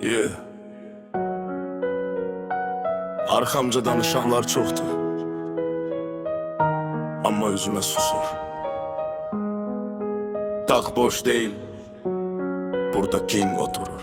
Yeah. Arkamca danışanlar çoktu, ama yüzüme susur. Tak boş değil, burada king oturur.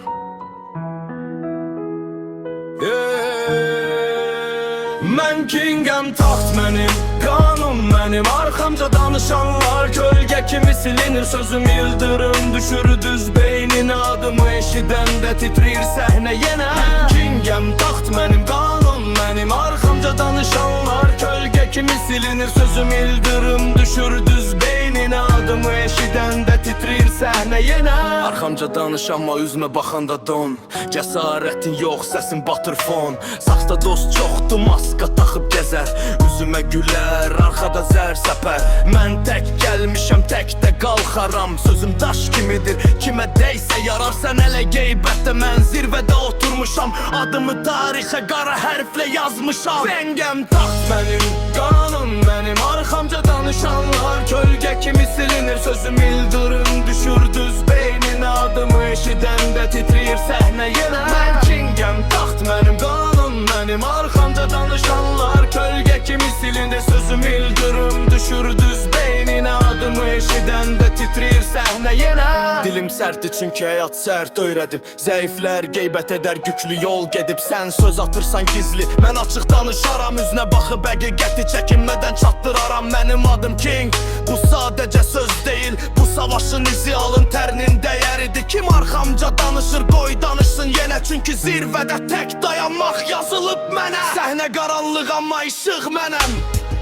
Mən kingəm, taxt mənim, qanun mənim. Arxamca danışanlar gölge kimi silinir. Sözüm yıldırım düşür düz beynine. Adımı eşidəndə titrir səhnə yenə. Mən kingəm, taxt mənim, qanun mənim. Arxamca danışanlar gölge kimi silinir. Sözüm yıldırım düşür düz beynine. Adımı eşidəndə titrir səhnə yenə. Arxamca danışanma, üzmə baxanda don. Cəsarətin yox, səsin batır fon. Saxta dost çoxdur, maska taxıb gəzər. Üzümə gülər, arxada zər səpər. Mən tək gəlmişəm, tək də qalxaram. Sözüm daş kimidir, kimə deysə yarar. Sən hələ qeybətdə, mən zirvədə oturmuşam. Adımı tarixə qara hərflə yazmışam. Rəngəm taxt mənim, qanun mənim. Arxamca danışanlar kölgə kimi silinir. Sözüm ildırım düşür düz beynine. Adımı eşidəndə titrir səhnə yenə. Mən kingəm, taxt mənim, qanun mənim. Arxamca danışanlar kölge kimi silinir. Sözüm ildırım düşür düz beynine. Adımı eşidəndə titrir səhnə yenə. Dilim sərtdir çünki həyat sərt öyrədib. Zəiflər qeybət edər, güclü yol gedib. Sən söz atırsan gizli, mən açıq danışaram. Üzünə baxıb həqiqəti çəkinmədən çatdıraram. Mənim adım King, bu sadəcə söz deyil. Bu savaşın izi alın tərinin dəyəridir. Kim arxamca danışır, qoy danışsın yenə. Çünki zirvədə tək dayanmaq yazılıb mənə. Səhnə qaranlıq amma işıq mənəm.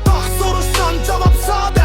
Bax soruşsan cavab sadə.